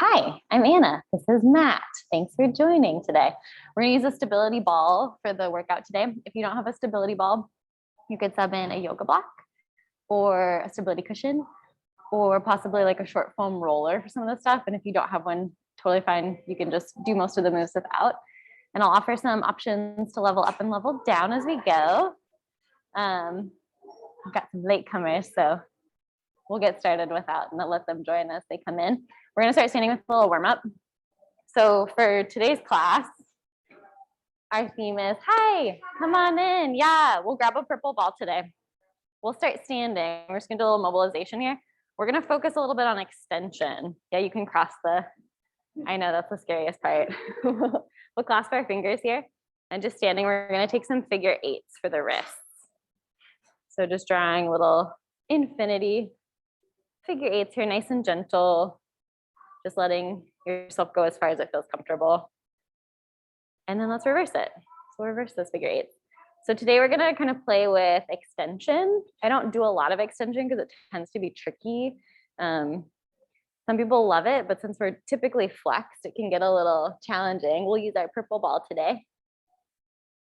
Hi, I'm Anna. This is Matt. Thanks for joining today. We're going to use a stability ball for the workout today. If you don't have a stability ball, you could sub in a yoga block or a stability cushion or possibly like a short foam roller for some of the stuff. And if you don't have one, totally fine. You can just do most of the moves without. And I'll offer some options to level up and level down as we go. We've got some latecomers, so we'll get started without and let them join as they come in. We're going to start standing with a little warm up. So for today's class, our theme is, hi, come on in. Yeah, we'll grab a purple ball today. We'll start standing. We're just going to do a little mobilization here. We're going to focus a little bit on extension. Yeah, you can cross I know that's the scariest part. We'll clasp our fingers here and just standing. We're going to take some figure eights for the wrists. So just drawing little infinity figure eights here, nice and gentle. Just letting yourself go as far as it feels comfortable. And then let's reverse it. So we'll reverse those figure eights. So today we're gonna kind of play with extension. I don't do a lot of extension because it tends to be tricky. Some people love it, but since we're typically flexed, it can get a little challenging. We'll use our purple ball today.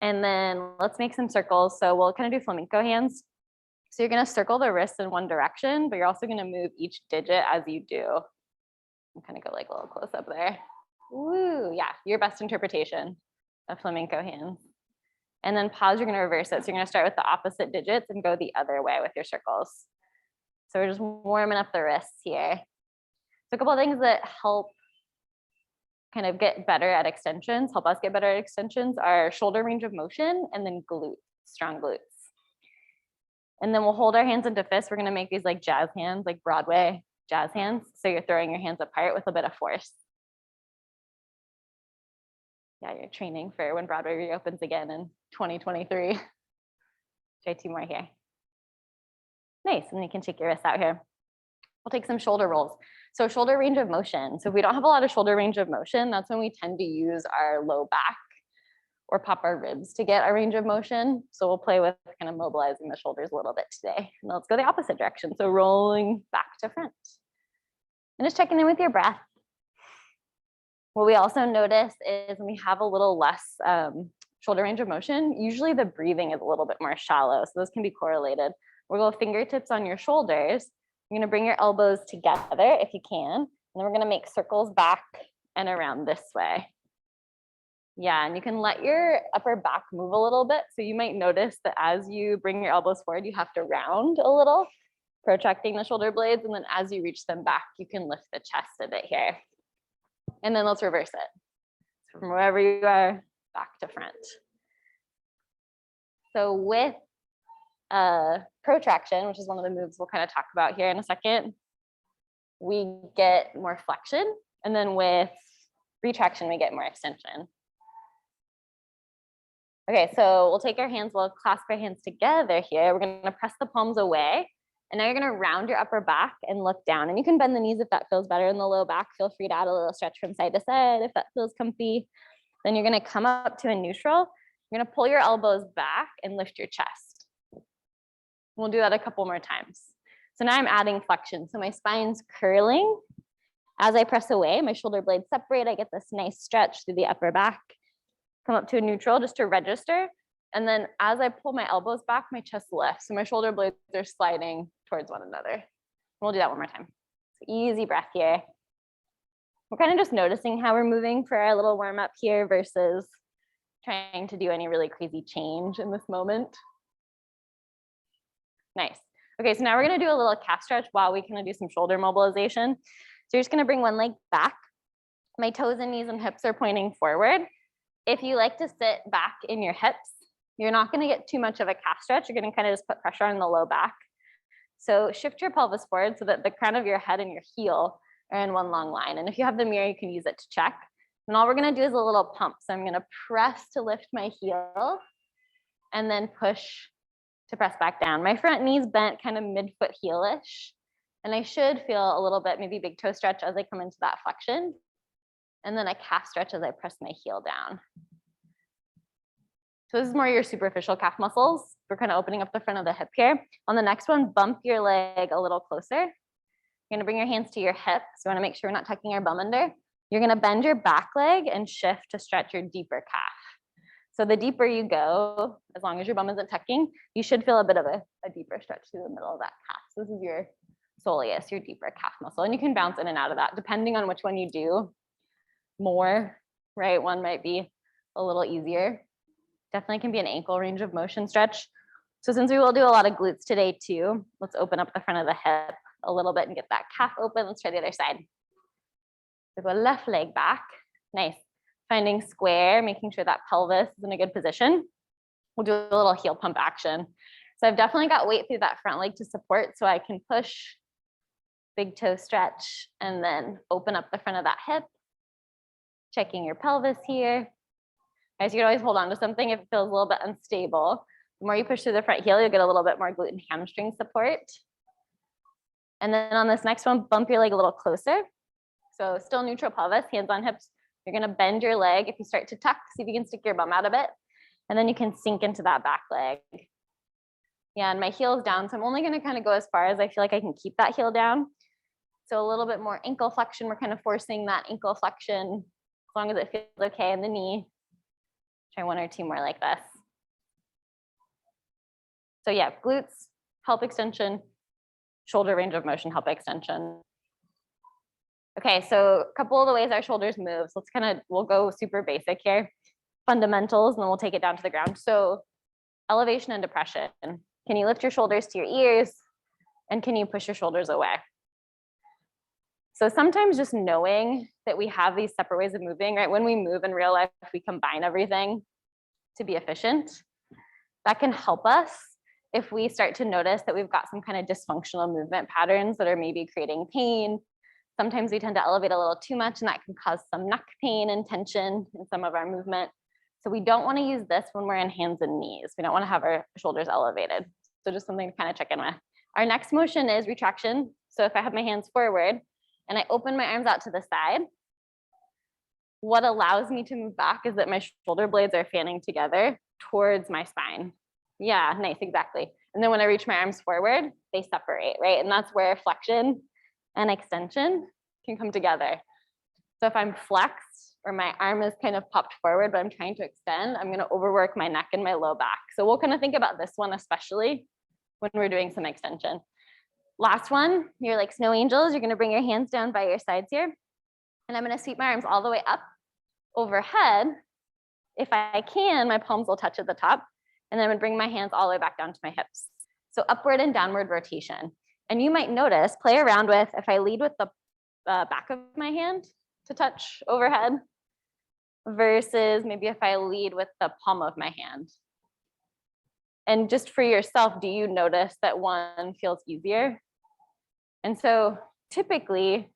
And then let's make some circles. So we'll kind of do flamenco hands. So you're gonna circle the wrists in one direction, but you're also gonna move each digit as you do. I'm kind of go like a little close up there. Woo, yeah, your best interpretation of flamenco hands. And then pause, you're gonna reverse it. So you're gonna start with the opposite digits and go the other way with your circles. So we're just warming up the wrists here. So a couple of things that help kind of get better at extensions, help us get better at extensions are shoulder range of motion and then glutes, strong glutes. And then we'll hold our hands into fists. We're gonna make these like jazz hands, like Broadway jazz hands. So you're throwing your hands apart with a bit of force. Yeah, you're training for when Broadway reopens again in 2023. Try two more here. Nice, and then you can take your wrists out here. We'll take some shoulder rolls. So shoulder range of motion. So if we don't have a lot of shoulder range of motion, that's when we tend to use our low back or pop our ribs to get our range of motion. So we'll play with kind of mobilizing the shoulders a little bit today. And let's go the opposite direction. So rolling back to front. And just checking in with your breath. What we also notice is when we have a little less shoulder range of motion, usually the breathing is a little bit more shallow. So those can be correlated. We'll go fingertips on your shoulders. You're gonna bring your elbows together if you can. And then we're gonna make circles back and around this way. Yeah, and you can let your upper back move a little bit. So you might notice that as you bring your elbows forward, you have to round a little, protracting the shoulder blades. And then as you reach them back, you can lift the chest a bit here. And then let's reverse it. So from wherever you are, back to front. So with protraction, which is one of the moves we'll kind of talk about here in a second, we get more flexion. And then with retraction, we get more extension. Okay, so we'll take our hands, we'll clasp our hands together here. We're gonna press the palms away. And now you're gonna round your upper back and look down. And you can bend the knees if that feels better in the low back. Feel free to add a little stretch from side to side if that feels comfy. Then you're gonna come up to a neutral. You're gonna pull your elbows back and lift your chest. We'll do that a couple more times. So now I'm adding flexion. So my spine's curling. As I press away, my shoulder blades separate. I get this nice stretch through the upper back. Come up to a neutral just to register. And then as I pull my elbows back, my chest lifts. So my shoulder blades are sliding towards one another. We'll do that one more time. So easy breath here. We're kind of just noticing how we're moving for our little warm up here versus trying to do any really crazy change in this moment. Nice. Okay, so now we're gonna do a little calf stretch while we kind of do some shoulder mobilization. So you're just gonna bring one leg back. My toes and knees and hips are pointing forward. If you like to sit back in your hips, you're not gonna get too much of a calf stretch. You're gonna kind of just put pressure on the low back. So shift your pelvis forward so that the crown of your head and your heel are in one long line. And if you have the mirror, you can use it to check. And all we're gonna do is a little pump. So I'm gonna press to lift my heel and then push to press back down. My front knee's bent kind of mid-foot heel-ish. And I should feel a little bit, maybe big toe stretch as I come into that flexion. And then a calf stretch as I press my heel down. So this is more your superficial calf muscles. We're kind of opening up the front of the hip here. On the next one, bump your leg a little closer. You're gonna bring your hands to your hips. You wanna make sure we're not tucking our bum under. You're gonna bend your back leg and shift to stretch your deeper calf. So the deeper you go, as long as your bum isn't tucking, you should feel a bit of a deeper stretch through the middle of that calf. So this is your soleus, your deeper calf muscle. And you can bounce in and out of that depending on which one you do more, right? One might be a little easier. Definitely can be an ankle range of motion stretch. So since we will do a lot of glutes today too, let's open up the front of the hip a little bit and get that calf open. Let's try the other side. So go left leg back. Nice. Finding square, making sure that pelvis is in a good position. We'll do a little heel pump action. So I've definitely got weight through that front leg to support so I can push, big toe stretch, and then open up the front of that hip. Checking your pelvis here. Guys, you can always hold on to something if it feels a little bit unstable. The more you push through the front heel, you'll get a little bit more glute and hamstring support. And then on this next one, bump your leg a little closer. So still neutral pelvis, hands on hips. You're gonna bend your leg. If you start to tuck, see if you can stick your bum out a bit. And then you can sink into that back leg. Yeah, and my heel is down. So I'm only gonna kind of go as far as I feel like I can keep that heel down. So a little bit more ankle flexion. We're kind of forcing that ankle flexion as long as it feels okay in the knee. Try one or two more like this. So yeah, glutes, hip extension, shoulder range of motion, hip extension. Okay, so a couple of the ways our shoulders move. So we'll go super basic here. Fundamentals, and then we'll take it down to the ground. So elevation and depression. Can you lift your shoulders to your ears? And can you push your shoulders away? So sometimes just knowing that we have these separate ways of moving, right? When we move in real life, we combine everything to be efficient. That can help us if we start to notice that we've got some kind of dysfunctional movement patterns that are maybe creating pain. Sometimes we tend to elevate a little too much and that can cause some neck pain and tension in some of our movement. So we don't want to use this when we're in hands and knees. We don't want to have our shoulders elevated. So just something to kind of check in with. Our next motion is retraction. So if I have my hands forward and I open my arms out to the side, what allows me to move back is that my shoulder blades are fanning together towards my spine. Yeah, nice, exactly. And then when I reach my arms forward, they separate, right? And that's where flexion and extension can come together. So if I'm flexed or my arm is kind of popped forward, but I'm trying to extend, I'm gonna overwork my neck and my low back. So we'll kind of think about this one, especially when we're doing some extension. Last one, you're like snow angels. You're gonna bring your hands down by your sides here. And I'm gonna sweep my arms all the way up overhead. If I can, my palms will touch at the top. And then I'm gonna bring my hands all the way back down to my hips. So upward and downward rotation. And you might notice, play around with, if I lead with the back of my hand to touch overhead versus maybe if I lead with the palm of my hand. And just for yourself, do you notice that one feels easier? And so typically,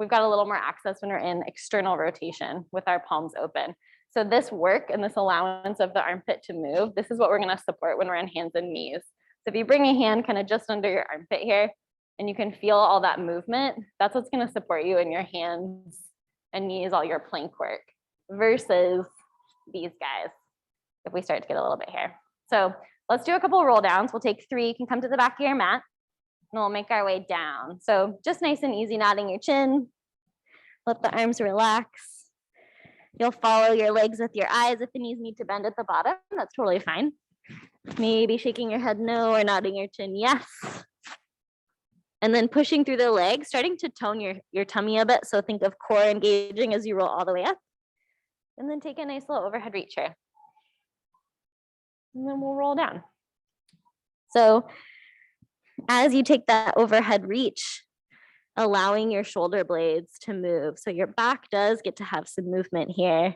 we've got a little more access when we're in external rotation with our palms open. So this work and this allowance of the armpit to move, this is what we're gonna support when we're in hands and knees. So if you bring a hand kind of just under your armpit here, and you can feel all that movement, that's what's gonna support you in your hands and knees, all your plank work, versus these guys, if we start to get a little bit here. So let's do a couple of roll downs. We'll take 3, you can come to the back of your mat, and we'll make our way down. So just nice and easy, nodding your chin, let the arms relax. You'll follow your legs with your eyes. If the knees need to bend at the bottom, that's totally fine. Maybe shaking your head no or nodding your chin yes. And then pushing through the legs, starting to tone your tummy a bit. So think of core engaging as you roll all the way up. And then take a nice little overhead reach here. And then we'll roll down. So as you take that overhead reach, allowing your shoulder blades to move. So your back does get to have some movement here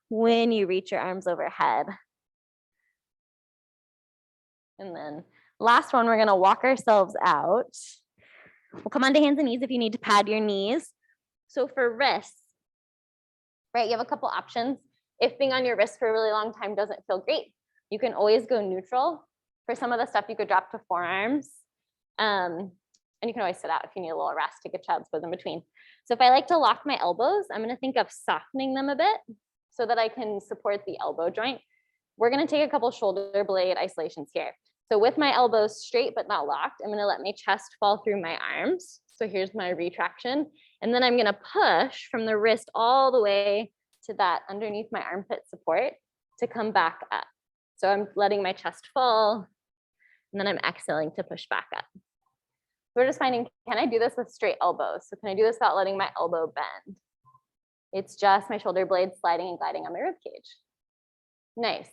when you reach your arms overhead. And then last one, we're gonna walk ourselves out. We'll come onto hands and knees if you need to pad your knees. So for wrists, right, you have a couple options. If being on your wrist for a really long time doesn't feel great, you can always go neutral. For some of the stuff, you could drop to forearms. And you can always sit out if you need a little rest, take a child's pose in between. So if I like to lock my elbows, I'm gonna think of softening them a bit so that I can support the elbow joint. We're gonna take a couple shoulder blade isolations here. So with my elbows straight but not locked, I'm gonna let my chest fall through my arms. So here's my retraction. And then I'm gonna push from the wrist all the way to that underneath my armpit support to come back up. So I'm letting my chest fall, and then I'm exhaling to push back up. We're just finding, can I do this with straight elbows? So can I do this without letting my elbow bend? It's just my shoulder blades sliding and gliding on my rib cage. Nice.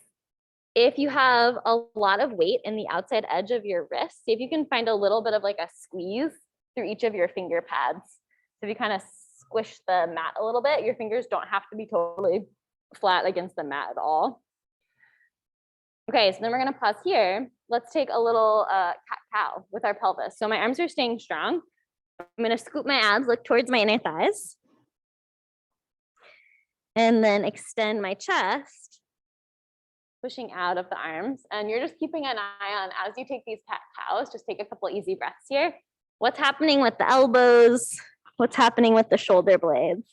If you have a lot of weight in the outside edge of your wrist, see if you can find a little bit of like a squeeze through each of your finger pads. So if you kind of squish the mat a little bit, your fingers don't have to be totally flat against the mat at all. Okay, so then we're gonna pause here. Let's take a little cat-cow with our pelvis. So my arms are staying strong. I'm gonna scoop my abs, look towards my inner thighs. And then extend my chest, pushing out of the arms. And you're just keeping an eye on, as you take these cat-cows, just take a couple easy breaths here. What's happening with the elbows? What's happening with the shoulder blades?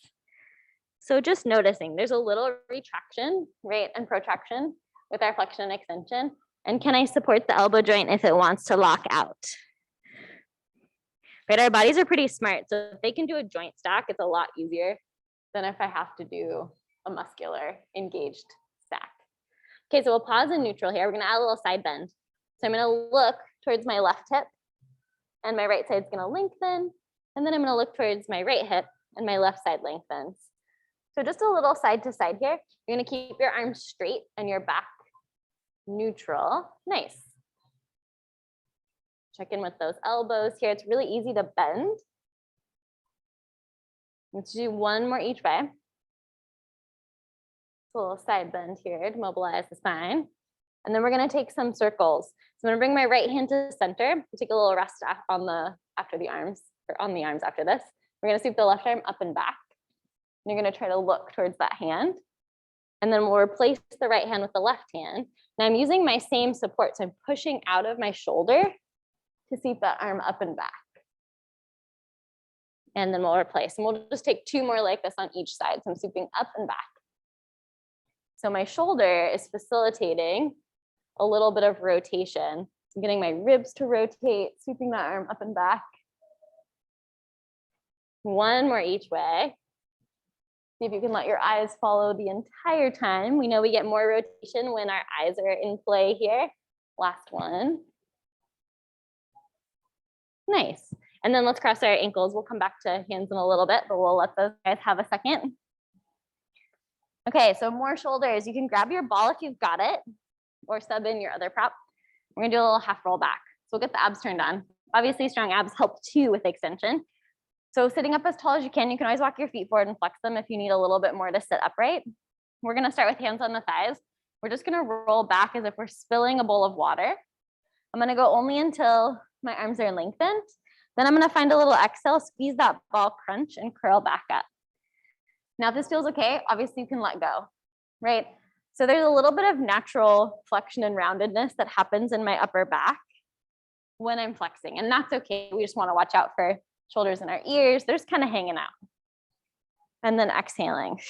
So just noticing, there's a little retraction, right, and protraction with our flexion and extension. And can I support the elbow joint if it wants to lock out? Right, our bodies are pretty smart. So if they can do a joint stack, it's a lot easier than if I have to do a muscular engaged stack. Okay, so we'll pause in neutral here. We're gonna add a little side bend. So I'm gonna look towards my left hip and my right side's gonna lengthen. And then I'm gonna look towards my right hip and my left side lengthens. So just a little side to side here. You're gonna keep your arms straight and your back neutral. Nice. Check in with those elbows here. It's really easy to bend. Let's do one more each way. A little side bend here to mobilize the spine. And then we're gonna take some circles. So I'm gonna bring my right hand to center. We'll take a little rest on the arms after this. We're gonna sweep the left arm up and back. And you're gonna try to look towards that hand. And then we'll replace the right hand with the left hand. Now I'm using my same support. So I'm pushing out of my shoulder to sweep that arm up and back. And then we'll replace. And we'll just take two more like this on each side. So I'm sweeping up and back. So my shoulder is facilitating a little bit of rotation. I'm getting my ribs to rotate, sweeping that arm up and back. One more each way. See if you can let your eyes follow the entire time. We know we get more rotation when our eyes are in play here. Last one. Nice. And then let's cross our ankles. We'll come back to hands in a little bit, but we'll let those guys have a second. Okay, so more shoulders. You can grab your ball if you've got it, or sub in your other prop. We're gonna do a little half roll back. So we'll get the abs turned on. Obviously, strong abs help too with extension. So sitting up as tall as you can always walk your feet forward and flex them if you need a little bit more to sit upright. We're gonna start with hands on the thighs. We're just gonna roll back as if we're spilling a bowl of water. I'm gonna go only until my arms are lengthened. Then I'm gonna find a little exhale, squeeze that ball crunch and curl back up. Now, if this feels okay, obviously you can let go, right? So there's a little bit of natural flexion and roundedness that happens in my upper back when I'm flexing, and that's okay. We just wanna watch out for shoulders in our ears. They're just kind of hanging out. And then exhaling.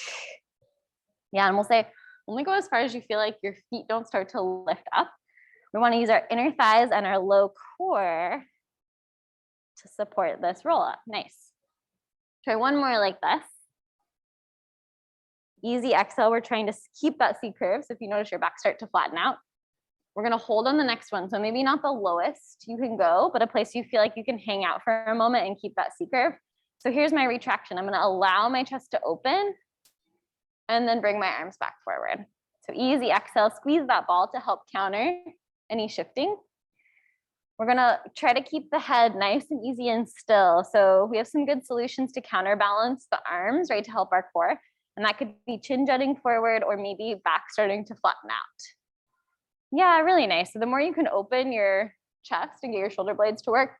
Yeah, and we'll say, only go as far as you feel like your feet don't start to lift up. We wanna use our inner thighs and our low core to support this roll up. Nice. Try one more like this. Easy exhale. We're trying to keep that C curve. So if you notice your back start to flatten out, we're gonna hold on the next one. So maybe not the lowest you can go, but a place you feel like you can hang out for a moment and keep that C curve. So here's my retraction. I'm gonna allow my chest to open and then bring my arms back forward. So easy exhale, squeeze that ball to help counter any shifting. We're gonna try to keep the head nice and easy and still. So we have some good solutions to counterbalance the arms, right, to help our core. And that could be chin jutting forward or maybe back starting to flatten out. Yeah, really nice. So the more you can open your chest and get your shoulder blades to work,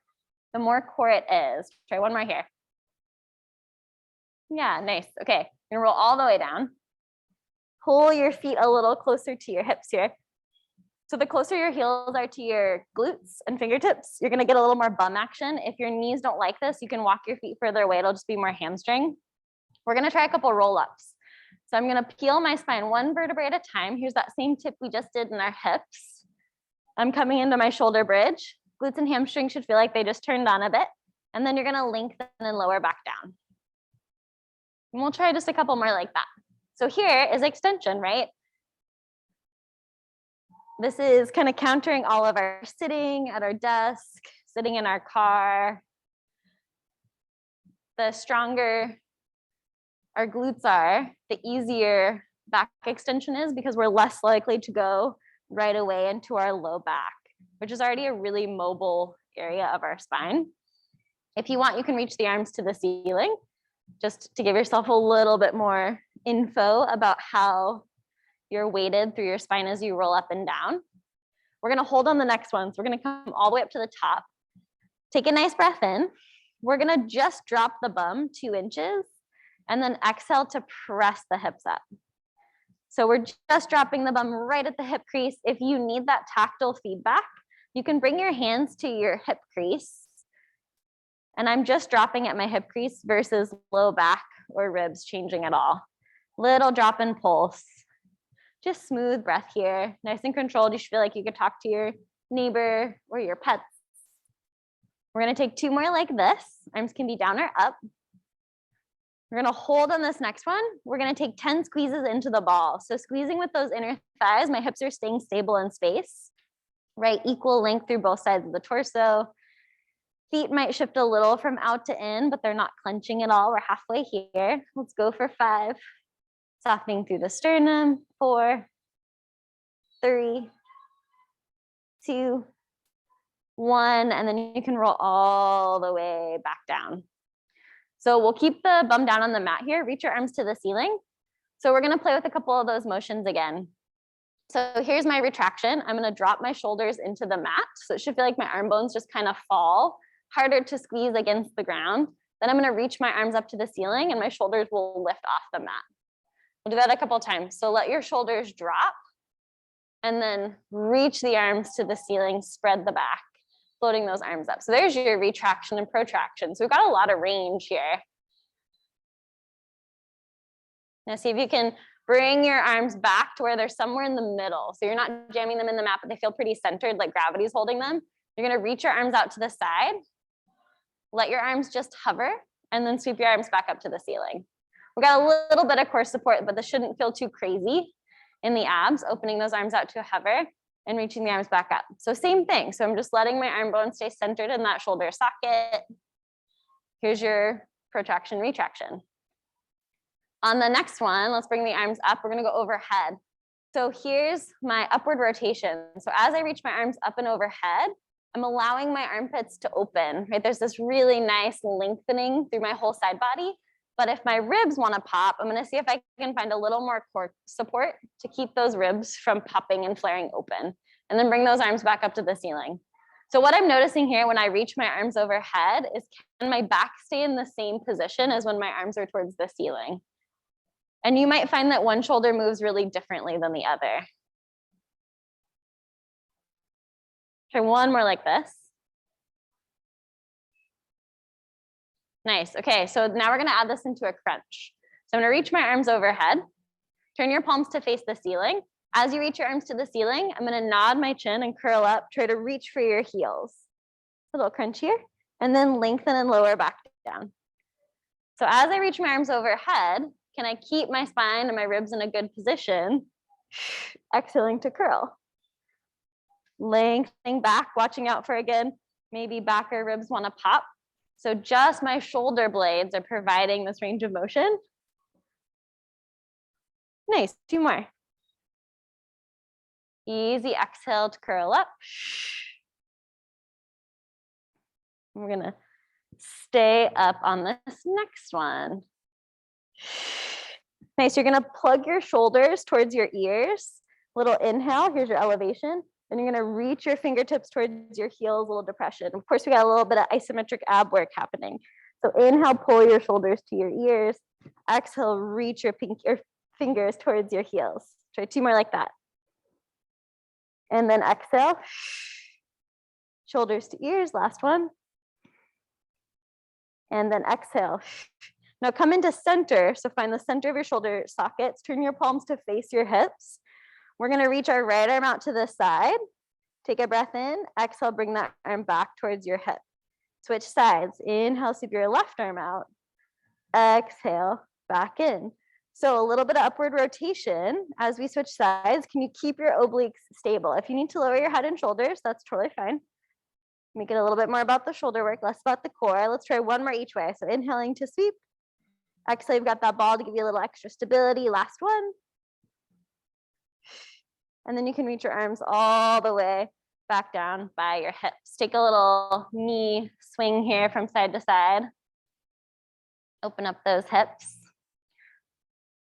the more core it is. Try one more here. Yeah, nice. Okay, you're gonna roll all the way down. Pull your feet a little closer to your hips here. So the closer your heels are to your glutes and fingertips, you're gonna get a little more bum action. If your knees don't like this, you can walk your feet further away. It'll just be more hamstring. We're gonna try a couple roll-ups. So I'm gonna peel my spine one vertebrae at a time. Here's that same tip we just did in our hips. I'm coming into my shoulder bridge. Glutes and hamstrings should feel like they just turned on a bit. And then you're gonna lengthen and lower back down. And we'll try just a couple more like that. So here is extension, right? This is kind of countering all of our sitting at our desk, sitting in our car. The stronger our glutes are, the easier back extension is, because we're less likely to go right away into our low back, which is already a really mobile area of our spine. If you want, you can reach the arms to the ceiling, just to give yourself a little bit more info about how you're weighted through your spine as you roll up and down. We're gonna hold on the next one. So we're gonna come all the way up to the top. Take a nice breath in. We're gonna just drop the bum 2 inches and then exhale to press the hips up. So we're just dropping the bum right at the hip crease. If you need that tactile feedback, you can bring your hands to your hip crease. And I'm just dropping at my hip crease versus low back or ribs changing at all. Little drop and pulse. Just smooth breath here. Nice and controlled. You should feel like you could talk to your neighbor or your pets. We're gonna take 2 more like this. Arms can be down or up. We're gonna hold on this next one. We're gonna take 10 squeezes into the ball. So squeezing with those inner thighs, my hips are staying stable in space, right? Equal length through both sides of the torso. Feet might shift a little from out to in, but they're not clenching at all. We're halfway here. Let's go for 5. Softening through the sternum, 4, 3, 2, 1, and then you can roll all the way back down. So we'll keep the bum down on the mat here, reach your arms to the ceiling. So we're gonna play with a couple of those motions again. So here's my retraction. I'm gonna drop my shoulders into the mat. So it should feel like my arm bones just kind of fall, harder to squeeze against the ground. Then I'm gonna reach my arms up to the ceiling and my shoulders will lift off the mat. We'll do that a couple of times. So let your shoulders drop and then reach the arms to the ceiling, spread the back, floating those arms up. So there's your retraction and protraction. So we've got a lot of range here. Now see if you can bring your arms back to where they're somewhere in the middle. So you're not jamming them in the mat, but they feel pretty centered, like gravity's holding them. You're gonna reach your arms out to the side, let your arms just hover, and then sweep your arms back up to the ceiling. We got a little bit of core support, but this shouldn't feel too crazy in the abs, opening those arms out to a hover and reaching the arms back up. So same thing. So I'm just letting my arm bone stay centered in that shoulder socket. Here's your protraction, retraction. On the next one, let's bring the arms up. We're gonna go overhead. So here's my upward rotation. So as I reach my arms up and overhead, I'm allowing my armpits to open, right? There's this really nice lengthening through my whole side body. But if my ribs wanna pop, I'm gonna see if I can find a little more core support to keep those ribs from popping and flaring open. And then bring those arms back up to the ceiling. So what I'm noticing here when I reach my arms overhead is, can my back stay in the same position as when my arms are towards the ceiling? And you might find that one shoulder moves really differently than the other. Try one more like this. Nice. Okay, so now we're gonna add this into a crunch. So I'm gonna reach my arms overhead, turn your palms to face the ceiling. As you reach your arms to the ceiling, I'm gonna nod my chin and curl up, try to reach for your heels. A little crunch here, and then lengthen and lower back down. So as I reach my arms overhead, can I keep my spine and my ribs in a good position? Exhaling to curl. Lengthening back, watching out for, again, maybe back or ribs wanna pop. So just my shoulder blades are providing this range of motion. Nice, 2 more. Easy exhale to curl up. We're gonna stay up on this next one. Nice, you're gonna plug your shoulders towards your ears. Little inhale, here's your elevation. Then you're gonna reach your fingertips towards your heels, a little depression. Of course, we got a little bit of isometric ab work happening. So inhale, pull your shoulders to your ears. Exhale, reach your fingers towards your heels. Try 2 more like that. And then exhale, shoulders to ears, last one. And then exhale. Now come into center. So find the center of your shoulder sockets, turn your palms to face your hips. We're gonna reach our right arm out to the side Take a breath in, exhale, bring that arm back towards your hip. Switch sides. Inhale, sweep your left arm out. Exhale, back in. So a little bit of upward rotation as we switch sides. Can you keep your obliques stable? If you need to lower your head and shoulders, that's totally fine. Make it a little bit more about the shoulder work, less about the core. Let's try one more each way. So inhaling to sweep. Exhale, you've got that ball to give you a little extra stability. Last one. And then you can reach your arms all the way back down by your hips. Take a little knee swing here from side to side. Open up those hips.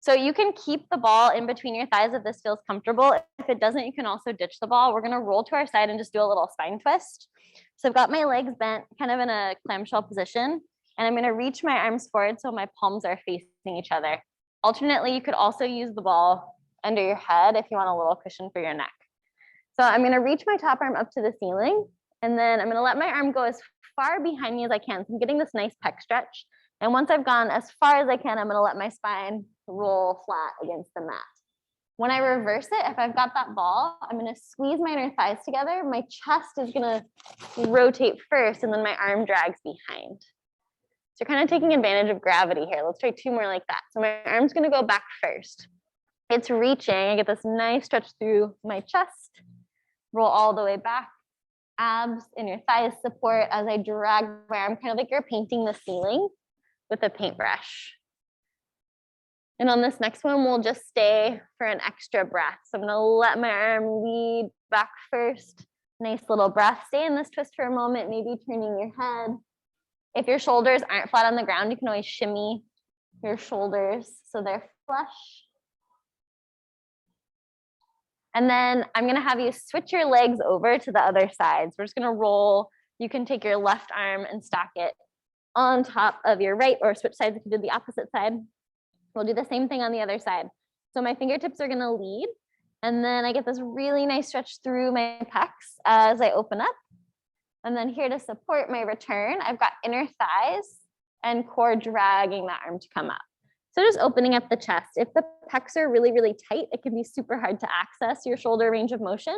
So you can keep the ball in between your thighs if this feels comfortable. If it doesn't, you can also ditch the ball. We're gonna roll to our side and just do a little spine twist. So I've got my legs bent kind of in a clamshell position, and I'm gonna reach my arms forward so my palms are facing each other. Alternately, you could also use the ball under your head if you want a little cushion for your neck. So I'm gonna reach my top arm up to the ceiling, and then I'm gonna let my arm go as far behind me as I can. So I'm getting this nice pec stretch. And once I've gone as far as I can, I'm gonna let my spine roll flat against the mat. When I reverse it, if I've got that ball, I'm gonna squeeze my inner thighs together. My chest is gonna rotate first, and then my arm drags behind. So you're kind of taking advantage of gravity here. Let's try two more like that. So my arm's gonna go back first. It's reaching, I get this nice stretch through my chest, roll all the way back. Abs and your thighs support as I drag my arm, kind of like you're painting the ceiling with a paintbrush. And on this next one, we'll just stay for an extra breath. So I'm gonna let my arm lead back first. Nice little breath. Stay in this twist for a moment, maybe turning your head. If your shoulders aren't flat on the ground, you can always shimmy your shoulders so they're flush. And then I'm gonna have you switch your legs over to the other side. So we're just gonna roll. You can take your left arm and stack it on top of your right, or switch sides if you did the opposite side. We'll do the same thing on the other side. So my fingertips are gonna lead, and then I get this really nice stretch through my pecs as I open up. And then here to support my return, I've got inner thighs and core dragging that arm to come up. So just opening up the chest. If the pecs are really, really tight, it can be super hard to access your shoulder range of motion.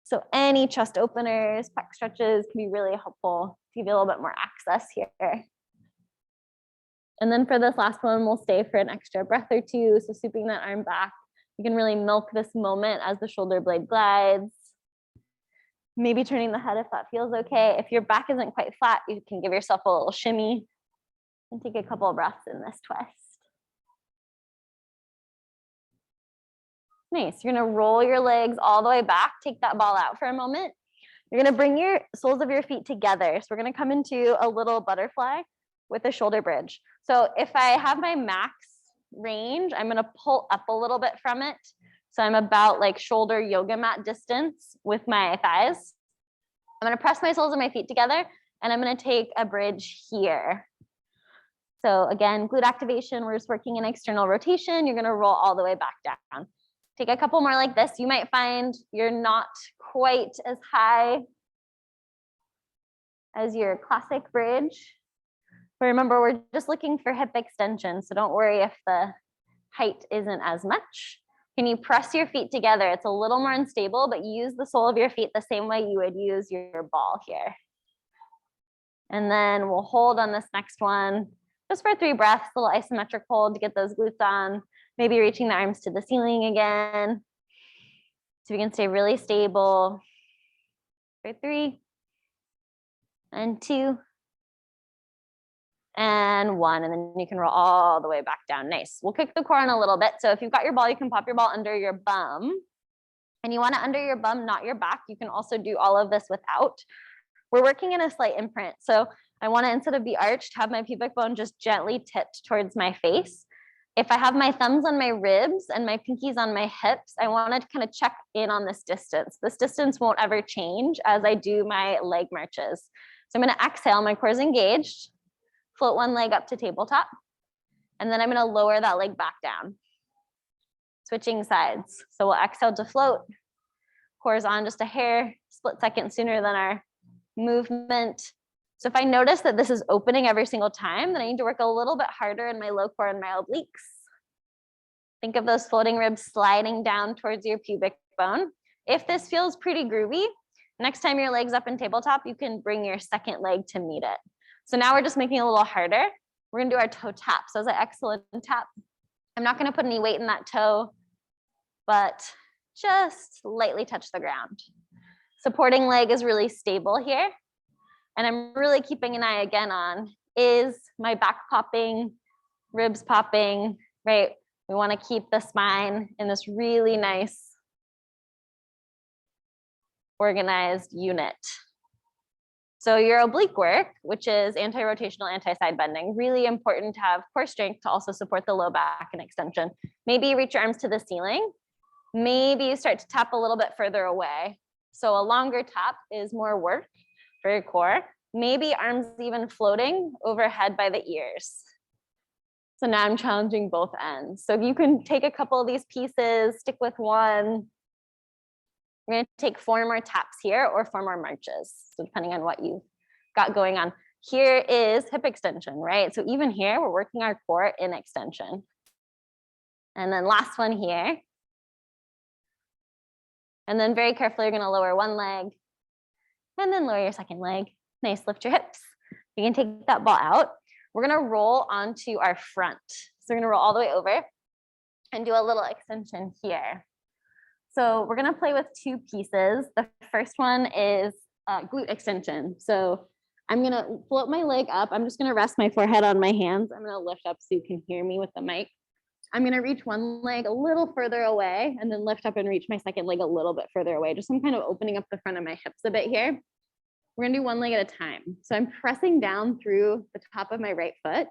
So any chest openers, pec stretches can be really helpful to give you a little bit more access here. And then for this last one, we'll stay for an extra breath or two. So swooping that arm back, you can really milk this moment as the shoulder blade glides. Maybe turning the head if that feels okay. If your back isn't quite flat, you can give yourself a little shimmy and take a couple of breaths in this twist. Nice. You're gonna roll your legs all the way back. Take that ball out for a moment. You're gonna bring your soles of your feet together. So we're gonna come into a little butterfly with a shoulder bridge. So if I have my max range, I'm gonna pull up a little bit from it. So I'm about like shoulder yoga mat distance with my thighs. I'm gonna press my soles of my feet together, and I'm gonna take a bridge here. So again, glute activation, we're just working in external rotation. You're gonna roll all the way back down. Take a couple more like this. You might find you're not quite as high as your classic bridge. But remember, we're just looking for hip extension, so don't worry if the height isn't as much. Can you press your feet together? It's a little more unstable, but use the sole of your feet the same way you would use your ball here. And then we'll hold on this next one just for 3 breaths, a little isometric hold to get those glutes on, maybe reaching the arms to the ceiling again. So we can stay really stable for 3 and 2 and 1, and then you can roll all the way back down. Nice. We'll kick the core in a little bit. So if you've got your ball, you can pop your ball under your bum, and you want it under your bum, not your back. You can also do all of this without. We're working in a slight imprint. So I want to, instead of be arched, have my pubic bone just gently tipped towards my face. If I have my thumbs on my ribs and my pinkies on my hips, I want to kind of check in on this distance. This distance won't ever change as I do my leg marches. So I'm going to exhale, my core is engaged. Float one leg up to tabletop, and then I'm going to lower that leg back down. Switching sides. So we'll exhale to float. Core's on just a hair, split second sooner than our movement. So if I notice that this is opening every single time, then I need to work a little bit harder in my low core and my obliques. Think of those floating ribs sliding down towards your pubic bone. If this feels pretty groovy, next time your leg's up in tabletop, you can bring your second leg to meet it. So now we're just making it a little harder. We're gonna do our toe tap. So as I exhale and tap, I'm not gonna put any weight in that toe, but just lightly touch the ground. Supporting leg is really stable here. And I'm really keeping an eye again on, is my back popping, ribs popping, right? We wanna keep the spine in this really nice, organized unit. So your oblique work, which is anti-rotational, anti-side bending, really important to have core strength to also support the low back and extension. Maybe you reach your arms to the ceiling. Maybe you start to tap a little bit further away. So a longer tap is more work for your core. Maybe arms even floating overhead by the ears. So now I'm challenging both ends. So you can take a couple of these pieces, stick with one. We're gonna take 4 more taps here or 4 more marches. So depending on what you've got going on. Here is hip extension, right? So even here, we're working our core in extension. And then last one here. And then very carefully, you're gonna lower one leg and then lower your second leg. Nice, lift your hips. You can take that ball out. We're gonna roll onto our front. So we're gonna roll all the way over and do a little extension here. So we're gonna play with 2 pieces. The first one is glute extension. So I'm gonna float my leg up. I'm just gonna rest my forehead on my hands. I'm gonna lift up so you can hear me with the mic. I'm gonna reach one leg a little further away and then lift up and reach my second leg a little bit further away. Just some kind of opening up the front of my hips a bit here. We're gonna do one leg at a time. So I'm pressing down through the top of my right foot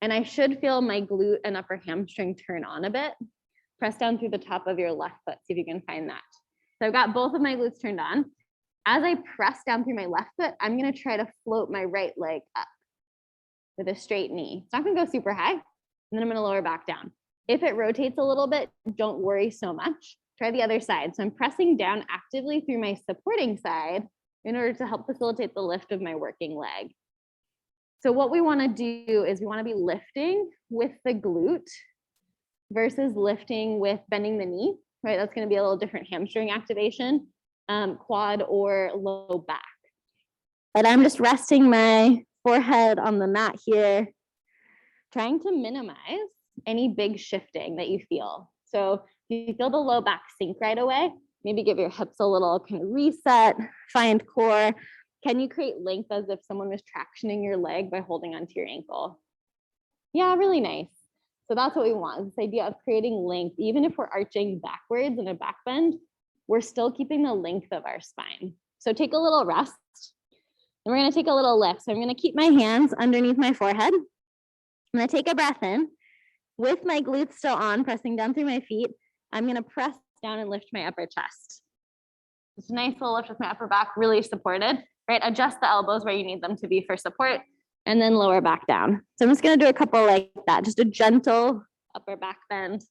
and I should feel my glute and upper hamstring turn on a bit. Press down through the top of your left foot, see if you can find that. So I've got both of my glutes turned on. As I press down through my left foot, I'm gonna try to float my right leg up with a straight knee. It's not gonna go super high, and then I'm gonna lower back down. If it rotates a little bit, don't worry so much. Try the other side. So I'm pressing down actively through my supporting side in order to help facilitate the lift of my working leg. So what we wanna do is we wanna be lifting with the glute versus lifting with bending the knee, right? That's gonna be a little different hamstring activation, quad or low back. And I'm just resting my forehead on the mat here, trying to minimize any big shifting that you feel. So if you feel the low back sink right away, maybe give your hips a little kind of reset, find core. Can you create length as if someone was tractioning your leg by holding onto your ankle? Yeah, really nice. So that's what we want, this idea of creating length. Even if we're arching backwards in a back bend, we're still keeping the length of our spine. So take a little rest. And we're gonna take a little lift. So I'm gonna keep my hands underneath my forehead. I'm gonna take a breath in. With my glutes still on, pressing down through my feet, I'm gonna press down and lift my upper chest. It's a nice little lift with my upper back, really supported, right? Adjust the elbows where you need them to be for support, and then lower back down. So I'm just gonna do a couple like that, just a gentle upper back bend.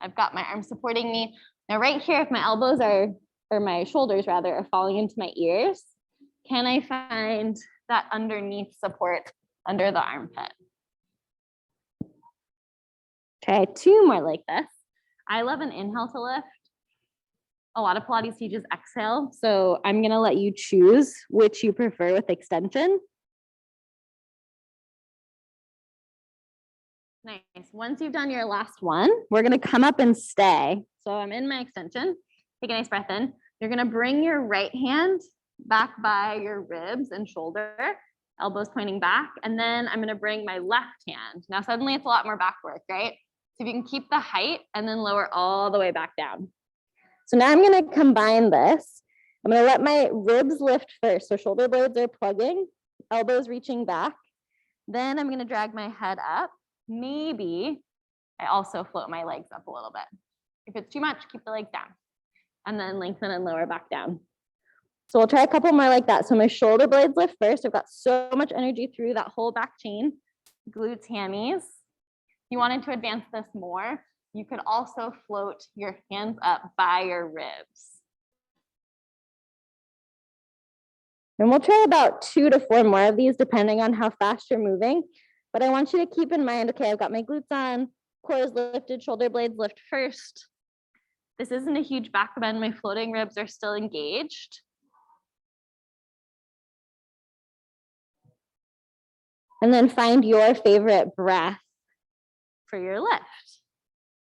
I've got my arms supporting me. Now right here, if my elbows are, or my shoulders rather, are falling into my ears, can I find that underneath support under the armpit? Try 2 more like this. I love an inhale to lift. A lot of Pilates teaches exhale. So I'm gonna let you choose which you prefer with extension. Nice. Once you've done your last one, we're gonna come up and stay. So I'm in my extension. Take a nice breath in. You're gonna bring your right hand back by your ribs and shoulder, elbows pointing back. And then I'm gonna bring my left hand. Now suddenly it's a lot more back work, right? So if you can keep the height and then lower all the way back down. So now I'm gonna combine this. I'm gonna let my ribs lift first. So shoulder blades are plugging, elbows reaching back. Then I'm gonna drag my head up. Maybe I also float my legs up a little bit. If it's too much, keep the legs down. And then lengthen and lower back down. So we'll try a couple more like that. So my shoulder blades lift first. I've got so much energy through that whole back chain, glutes, hammies. If you wanted to advance this more, you could also float your hands up by your ribs. And we'll try about 2 to 4 more of these depending on how fast you're moving. But I want you to keep in mind, okay, I've got my glutes on, core is lifted, shoulder blades lift first. This isn't a huge back bend. My floating ribs are still engaged. And then find your favorite breath for your lift.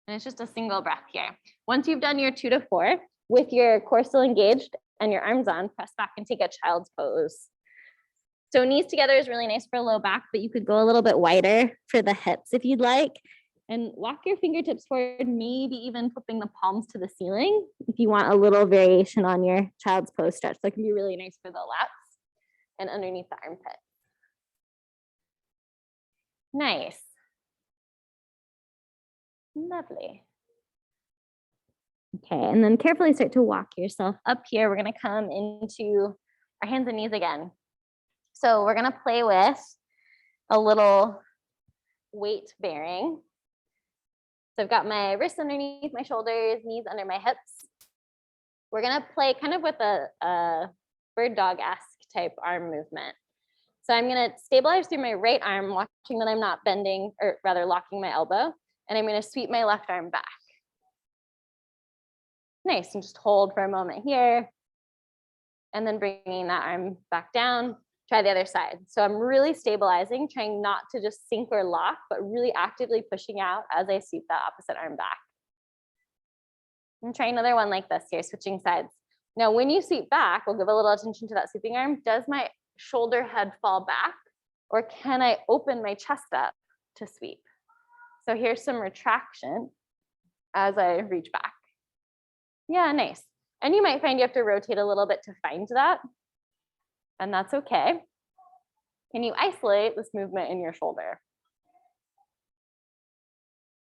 And it's just a single breath here. Once you've done your 2 to 4, with your core still engaged and your arms on, press back and take a child's pose. So knees together is really nice for low back, but you could go a little bit wider for the hips if you'd like. And walk your fingertips forward, maybe even flipping the palms to the ceiling if you want a little variation on your child's pose stretch. That can be really nice for the lats and underneath the armpit. Nice. Lovely. Okay, and then carefully start to walk yourself up here. We're gonna come into our hands and knees again. So we're gonna play with a little weight bearing. So I've got my wrists underneath my shoulders, knees under my hips. We're gonna play kind of with a bird dog-esque type arm movement. So I'm gonna stabilize through my right arm, watching that I'm not bending, or rather locking my elbow, and I'm gonna sweep my left arm back. Nice, and just hold for a moment here, and then bringing that arm back down. Try the other side. So I'm really stabilizing, trying not to just sink or lock, but really actively pushing out as I sweep that opposite arm back. And try another one like this here, switching sides. Now, when you sweep back, we'll give a little attention to that sweeping arm. Does my shoulder head fall back, or can I open my chest up to sweep? So here's some retraction as I reach back. Yeah, nice. And you might find you have to rotate a little bit to find that, and that's okay. Can you isolate this movement in your shoulder?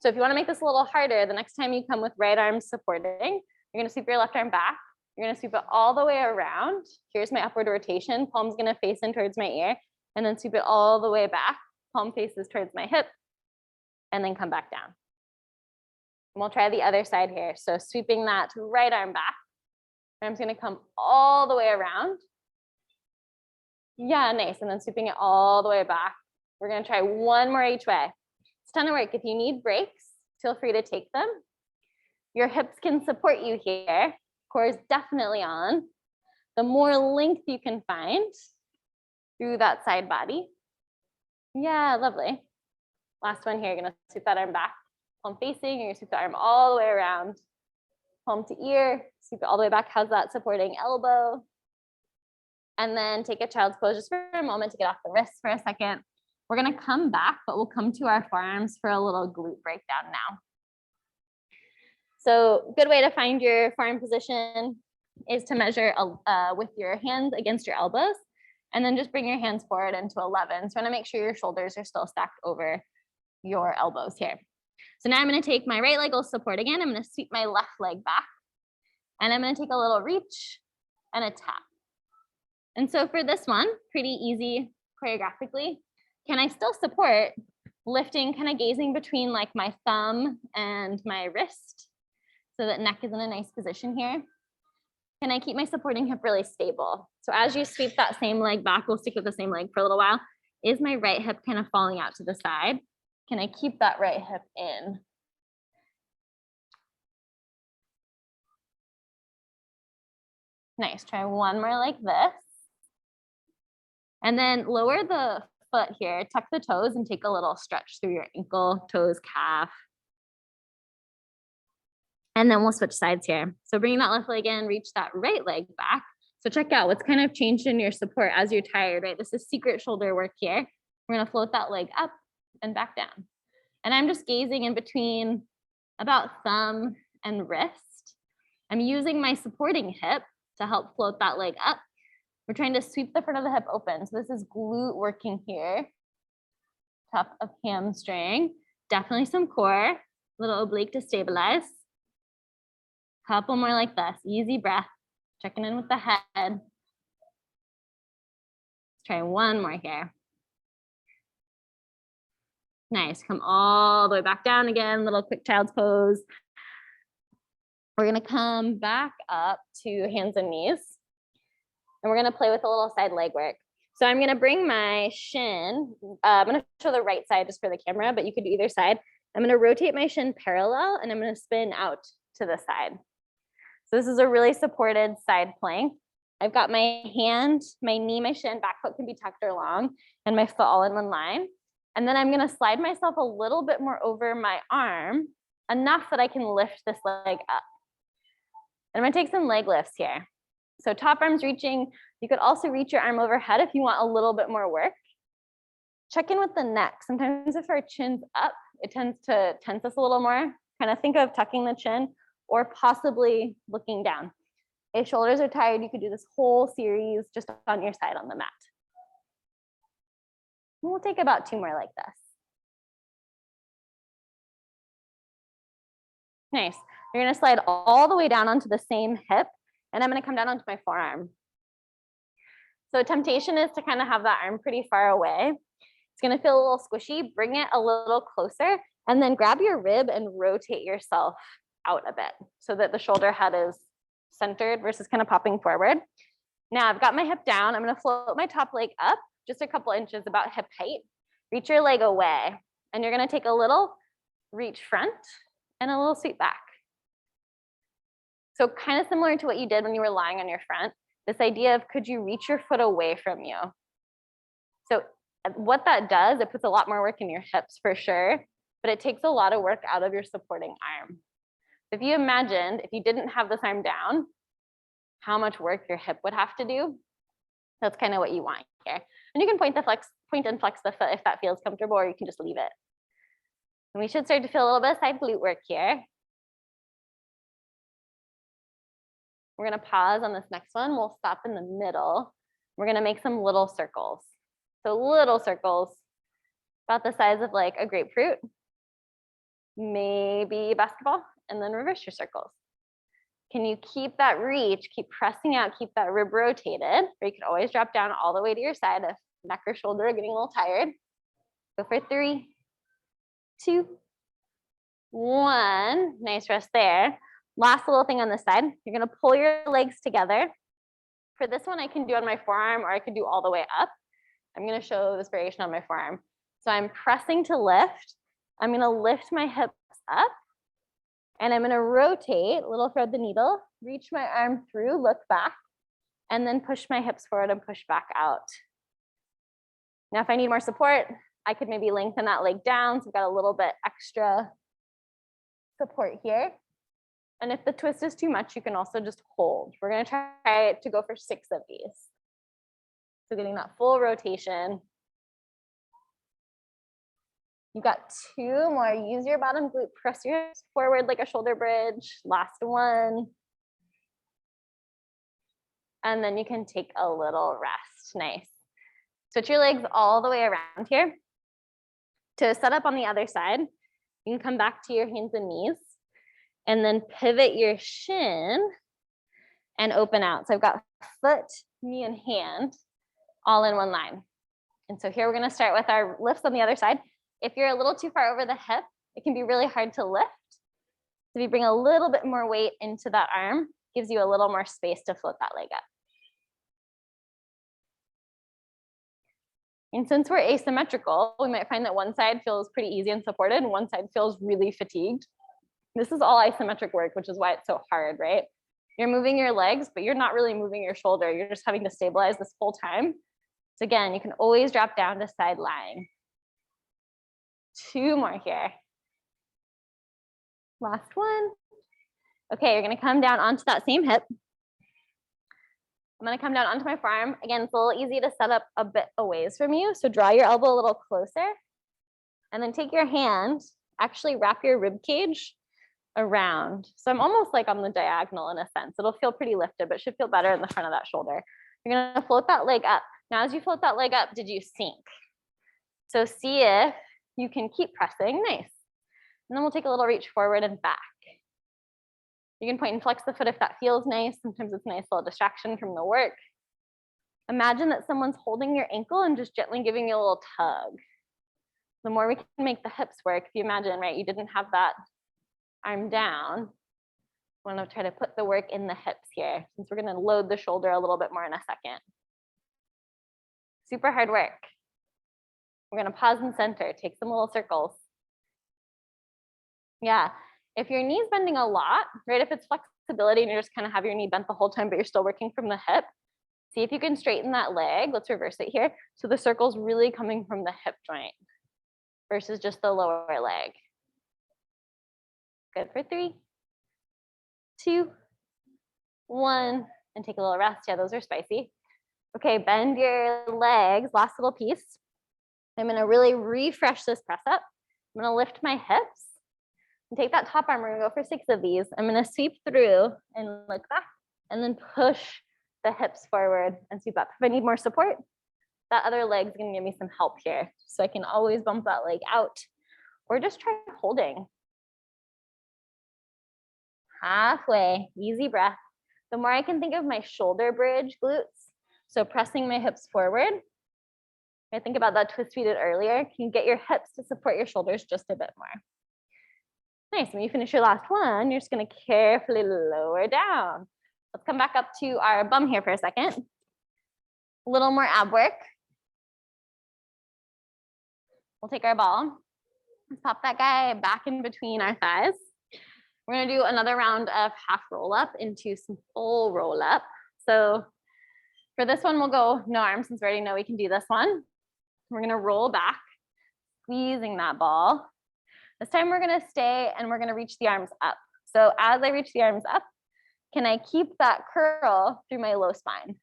So if you want to make this a little harder, the next time you come with right arm supporting, you're going to sweep your left arm back. You're going to sweep it all the way around. Here's my upward rotation. Palm's going to face in towards my ear, and then sweep it all the way back. Palm faces towards my hip, and then come back down. And we'll try the other side here. So sweeping that right arm back. Arm's going to come all the way around. Yeah, nice. And then sweeping it all the way back. We're going to try one more each way. It's a ton of work. If you need breaks, feel free to take them. Your hips can support you here. Core is definitely on. The more length you can find through that side body. Yeah, lovely. Last one here. You're going to sweep that arm back. Palm facing. You're going to sweep the arm all the way around. Palm to ear. Sweep it all the way back. How's that supporting elbow? And then take a child's pose just for a moment to get off the wrists for a second. We're going to come back, but we'll come to our forearms for a little glute breakdown now. So good way to find your forearm position is to measure with your hands against your elbows, and then just bring your hands forward into 11. So you want to make sure your shoulders are still stacked over your elbows here. So now I'm going to take my right leg will support again. I'm going to sweep my left leg back, and I'm going to take a little reach and a tap. And so for this one, pretty easy choreographically, can I still support lifting, kind of gazing between like my thumb and my wrist so that neck is in a nice position here? Can I keep my supporting hip really stable? So as you sweep that same leg back, we'll stick with the same leg for a little while. Is my right hip kind of falling out to the side? Can I keep that right hip in? Nice, try one more like this. And then lower the foot here, tuck the toes and take a little stretch through your ankle, toes, calf. And then we'll switch sides here. So bring that left leg in, reach that right leg back. So check out what's kind of changed in your support as you're tired, right? This is secret shoulder work here. We're gonna float that leg up and back down. And I'm just gazing in between about thumb and wrist. I'm using my supporting hip to help float that leg up. We're trying to sweep the front of the hip open. So this is glute working here. Top of hamstring. Definitely some core. Little oblique to stabilize. Couple more like this. Easy breath. Checking in with the head. Let's try one more here. Nice. Come all the way back down again. Little quick child's pose. We're going to come back up to hands and knees. And we're going to play with a little side leg work. So I'm going to bring my shin. I'm going to show the right side just for the camera, but you could do either side. I'm going to rotate my shin parallel, and I'm going to spin out to the side. So this is a really supported side plank. I've got my hand, my knee, my shin, back foot can be tucked or long, and my foot all in one line. And then I'm gonna slide myself a little bit more over my arm, enough that I can lift this leg up. And I'm gonna take some leg lifts here. So top arm's reaching. You could also reach your arm overhead if you want a little bit more work. Check in with the neck. Sometimes if our chin's up, it tends to tense us a little more. Kind of think of tucking the chin or possibly looking down. If shoulders are tired, you could do this whole series just on your side on the mat. And we'll take about 2 more like this. Nice. You're gonna slide all the way down onto the same hip, and I'm gonna come down onto my forearm. So temptation is to kind of have that arm pretty far away. It's gonna feel a little squishy. Bring it a little closer, and then grab your rib and rotate yourself out a bit so that the shoulder head is centered versus kind of popping forward. Now I've got my hip down. I'm gonna float my top leg up just a couple inches, about hip height. Reach your leg away, and you're gonna take a little reach front and a little sweep back. So kind of similar to what you did when you were lying on your front, this idea of could you reach your foot away from you? So what that does, it puts a lot more work in your hips for sure, but it takes a lot of work out of your supporting arm. If you imagined, if you didn't have this arm down, how much work your hip would have to do, that's kind of what you want here. And you can point and flex the foot if that feels comfortable, or you can just leave it. And we should start to feel a little bit of side glute work here. We're gonna pause on this next one. We'll stop in the middle. We're gonna make some little circles. So little circles, about the size of like a grapefruit, maybe a basketball, and then reverse your circles. Can you keep that reach, keep pressing out, keep that rib rotated, or you can always drop down all the way to your side if neck or shoulder are getting a little tired. Go for 3, 2, 1. Nice rest there. Last little thing on this side, you're gonna pull your legs together. For this one, I can do on my forearm, or I could do all the way up. I'm gonna show this variation on my forearm. So I'm pressing to lift. I'm gonna lift my hips up, and I'm gonna rotate, little thread the needle, reach my arm through, look back, and then push my hips forward and push back out. Now, if I need more support, I could maybe lengthen that leg down. So I've got a little bit extra support here. And if the twist is too much, you can also just hold. We're gonna try to go for 6 of these. So getting that full rotation. You've got 2 more. Use your bottom glute, press your hips forward like a shoulder bridge. Last one. And then you can take a little rest. Nice. Switch your legs all the way around here. To set up on the other side, you can come back to your hands and knees, and then pivot your shin and open out. So I've got foot, knee, and hand all in one line. And so here we're gonna start with our lifts on the other side. If you're a little too far over the hip, it can be really hard to lift. So if you bring a little bit more weight into that arm, gives you a little more space to float that leg up. And since we're asymmetrical, we might find that one side feels pretty easy and supported, and one side feels really fatigued. This is all isometric work, which is why it's so hard, right? You're moving your legs, but you're not really moving your shoulder. You're just having to stabilize this whole time. So again, you can always drop down to side lying. 2 more here. Last one. Okay, you're gonna come down onto that same hip. I'm gonna come down onto my forearm. Again, it's a little easy to set up a bit a ways from you. So draw your elbow a little closer, and then take your hand, actually wrap your rib cage around. So I'm almost like on the diagonal in a sense. It'll feel pretty lifted, but should feel better in the front of that shoulder. You're gonna float that leg up. Now, as you float that leg up, did you sink? So see if you can keep pressing. Nice. And then we'll take a little reach forward and back. You can point and flex the foot if that feels nice. Sometimes it's a nice little distraction from the work. Imagine that someone's holding your ankle and just gently giving you a little tug. The more we can make the hips work, if you imagine, right, you didn't have that arm down. I want to try to put the work in the hips here, since we're going to load the shoulder a little bit more in a second. Super hard work. We're going to pause and center, take some little circles. Yeah, if your knee's bending a lot, right, if it's flexible flexibility and you're just kind of have your knee bent the whole time, but you're still working from the hip. See if you can straighten that leg. Let's reverse it here. So the circle's really coming from the hip joint versus just the lower leg. Good for 3, 2, 1, and take a little rest. Yeah, those are spicy. Okay, bend your legs, last little piece. I'm gonna really refresh this press up. I'm gonna lift my hips and take that top arm. We're gonna go for 6 of these. I'm gonna sweep through and look back and then push the hips forward and sweep up. If I need more support, that other leg's gonna give me some help here. So I can always bump that leg out or just try holding. Halfway, easy breath. The more I can think of my shoulder bridge glutes, so pressing my hips forward. I think about that twist we did earlier. Can you get your hips to support your shoulders just a bit more? Nice, when you finish your last one, you're just gonna carefully lower down. Let's come back up to our bum here for a second. A little more ab work. We'll take our ball. Let's pop that guy back in between our thighs. We're gonna do another round of half roll up into some full roll up. So for this one, we'll go no arms since we already know we can do this one. We're gonna roll back, squeezing that ball. This time we're gonna stay and we're gonna reach the arms up. So as I reach the arms up, can I keep that curl through my low spine?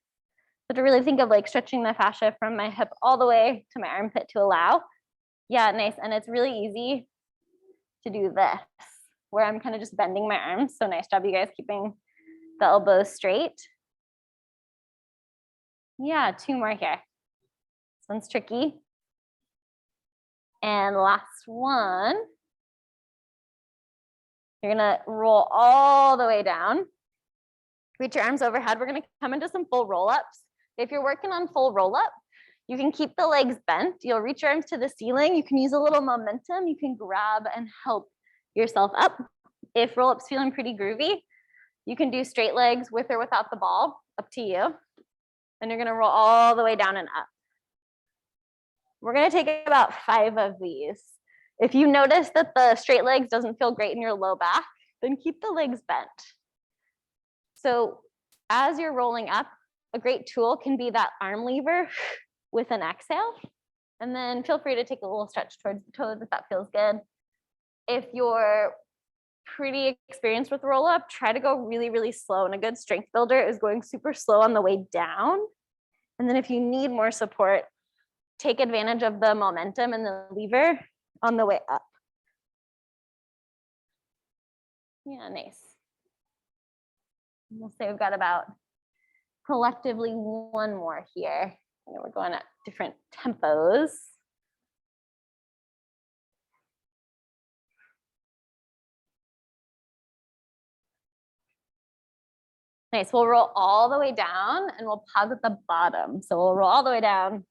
So to really think of like stretching the fascia from my hip all the way to my armpit to allow. Yeah, nice. And it's really easy to do this, where I'm kind of just bending my arms. So nice job, you guys, keeping the elbows straight. Yeah, 2 more here. This one's tricky. And last one. You're gonna roll all the way down. Reach your arms overhead. We're gonna come into some full roll-ups. If you're working on full roll-up, you can keep the legs bent. You'll reach your arms to the ceiling. You can use a little momentum. You can grab and help yourself up. If roll-up's feeling pretty groovy, you can do straight legs with or without the ball, up to you. And you're gonna roll all the way down and up. We're gonna take about 5 of these. If you notice that the straight legs doesn't feel great in your low back, then keep the legs bent. So as you're rolling up, a great tool can be that arm lever with an exhale. And then feel free to take a little stretch towards the toes if that feels good. If you're pretty experienced with roll up, try to go really, really slow. And a good strength builder is going super slow on the way down. And then if you need more support, take advantage of the momentum and the lever on the way up. Yeah, nice. We'll say we've got about collectively 1 more here. And we're going at different tempos. Nice, we'll roll all the way down and we'll pause at the bottom. So we'll roll all the way down.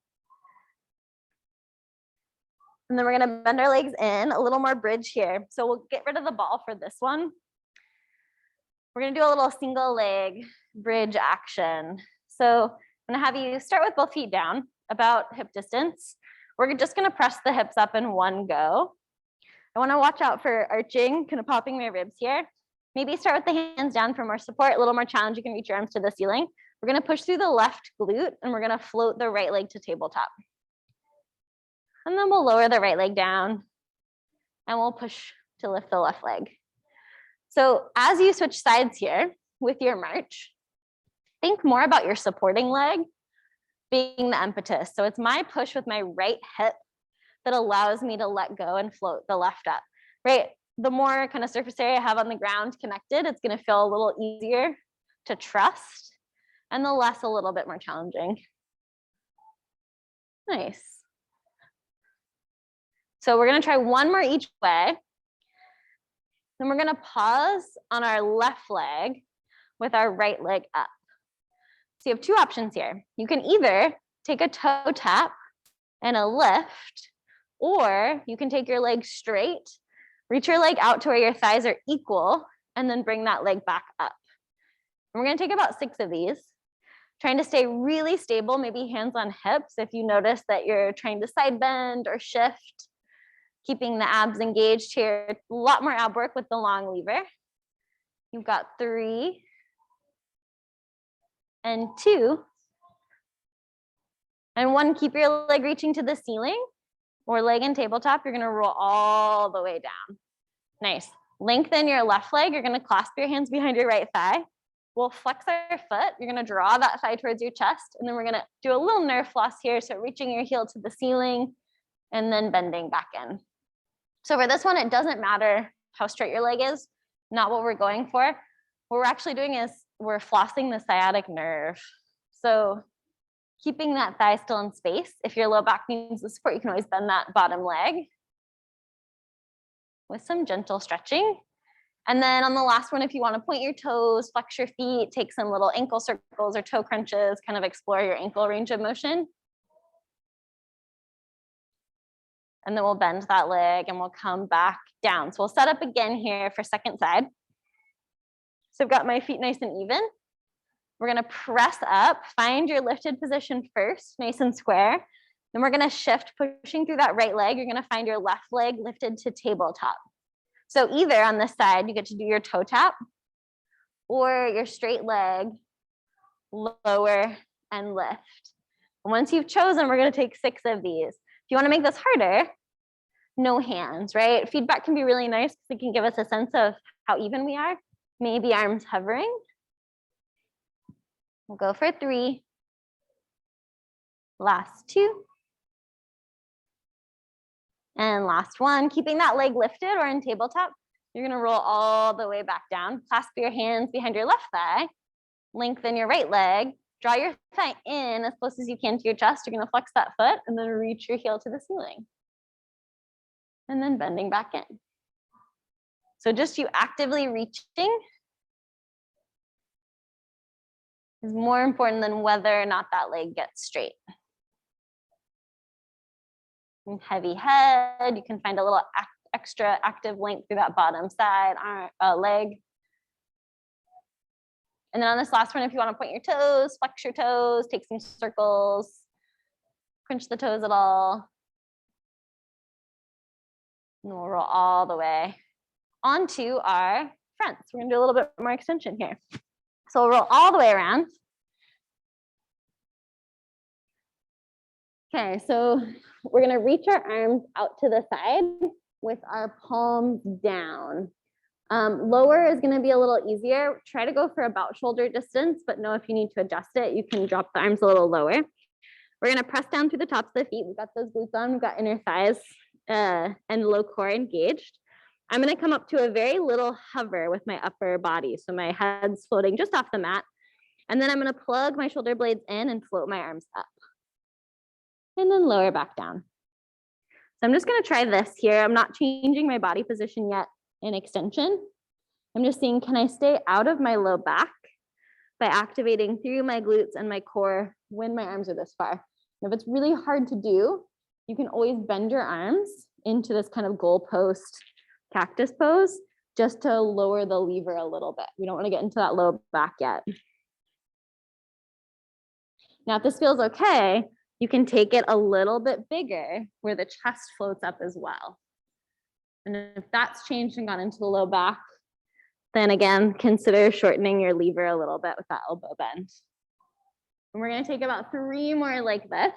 And then we're gonna bend our legs in, a little more bridge here. So we'll get rid of the ball for this one. We're gonna do a little single leg bridge action. So I'm gonna have you start with both feet down, about hip distance. We're just gonna press the hips up in one go. I wanna watch out for arching, kind of popping my ribs here. Maybe start with the hands down for more support, a little more challenge. You can reach your arms to the ceiling. We're gonna push through the left glute and we're gonna float the right leg to tabletop. And then we'll lower the right leg down and we'll push to lift the left leg. So as you switch sides here with your march, think more about your supporting leg being the impetus. So it's my push with my right hip that allows me to let go and float the left up, right? The more kind of surface area I have on the ground connected, it's gonna feel a little easier to trust and the less a little bit more challenging. Nice. So we're gonna try 1 more each way. Then we're gonna pause on our left leg with our right leg up. So you have 2 options here. You can either take a toe tap and a lift, or you can take your leg straight, reach your leg out to where your thighs are equal, and then bring that leg back up. And we're gonna take about 6 of these, trying to stay really stable, maybe hands on hips if you notice that you're trying to side bend or shift, keeping the abs engaged here. A lot more ab work with the long lever. You've got 3 and 2 and 1. Keep your leg reaching to the ceiling or leg and tabletop. You're gonna roll all the way down. Nice. Lengthen your left leg. You're gonna clasp your hands behind your right thigh. We'll flex our foot. You're gonna draw that thigh towards your chest, and then we're gonna do a little nerve floss here. So reaching your heel to the ceiling and then bending back in. So for this one, it doesn't matter how straight your leg is, not what we're going for. What we're actually doing is we're flossing the sciatic nerve. So keeping that thigh still in space. If your low back needs the support, you can always bend that bottom leg with some gentle stretching. And then on the last one, if you want to point your toes, flex your feet, take some little ankle circles or toe crunches, kind of explore your ankle range of motion. And then we'll bend that leg and we'll come back down. So we'll set up again here for second side. So I've got my feet nice and even. We're gonna press up, find your lifted position first, nice and square. Then we're gonna shift, pushing through that right leg. You're gonna find your left leg lifted to tabletop. So either on this side, you get to do your toe tap or your straight leg, lower and lift. And once you've chosen, we're gonna take 6 of these. If you wanna make this harder, no hands, right? Feedback can be really nice because it can give us a sense of how even we are. Maybe arms hovering. We'll go for 3. Last 2. And last 1, keeping that leg lifted or in tabletop, you're gonna roll all the way back down. Clasp your hands behind your left thigh, lengthen your right leg, draw your thigh in as close as you can to your chest. You're gonna flex that foot and then reach your heel to the ceiling. And then bending back in. So just you actively reaching is more important than whether or not that leg gets straight. And heavy head, you can find a little extra active length through that bottom side leg. And then on this last one, if you want to point your toes, flex your toes, take some circles, crunch the toes at all. And we'll roll all the way onto our fronts. We're gonna do a little bit more extension here. So we'll roll all the way around. Okay, so we're gonna reach our arms out to the side with our palms down. Lower is gonna be a little easier. Try to go for about shoulder distance, but know if you need to adjust it, you can drop the arms a little lower. We're gonna press down through the tops of the feet. We've got those glutes on, we've got inner thighs and low core engaged. I'm gonna come up to a very little hover with my upper body. So my head's floating just off the mat. And then I'm gonna plug my shoulder blades in and float my arms up. And then lower back down. So I'm just gonna try this here. I'm not changing my body position yet in extension. I'm just seeing, can I stay out of my low back by activating through my glutes and my core when my arms are this far. And if it's really hard to do, you can always bend your arms into this kind of goalpost cactus pose just to lower the lever a little bit. We don't want to get into that low back yet. Now, if this feels okay, you can take it a little bit bigger where the chest floats up as well. And if that's changed and gone into the low back, then again, consider shortening your lever a little bit with that elbow bend. And we're gonna take about 3 more like this.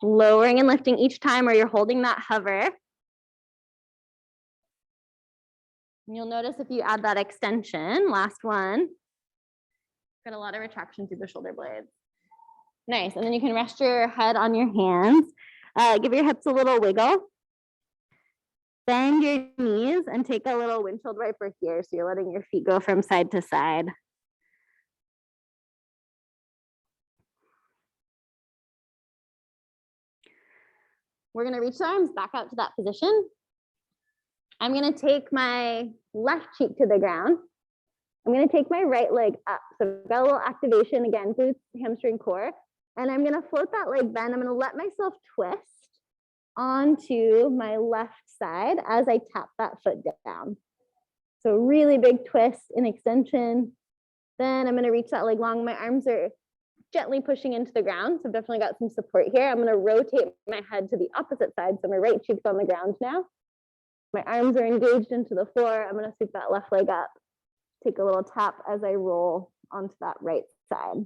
Lowering and lifting each time where you're holding that hover. And you'll notice if you add that extension, last one, got a lot of retraction through the shoulder blades. Nice, and then you can rest your head on your hands. Give your hips a little wiggle. Bend your knees and take a little windshield wiper here. So you're letting your feet go from side to side. We're gonna reach the arms back out to that position. I'm gonna take my left cheek to the ground. I'm gonna take my right leg up. So I've got a little activation again, glutes, hamstring, core. And I'm gonna float that leg bend. I'm gonna let myself twist onto my left side as I tap that foot down. So really big twist in extension. Then I'm gonna reach that leg long. My arms are gently pushing into the ground. So I've definitely got some support here. I'm gonna rotate my head to the opposite side. So my right cheek's on the ground now. My arms are engaged into the floor. I'm gonna sweep that left leg up. take a little tap as I roll onto that right side.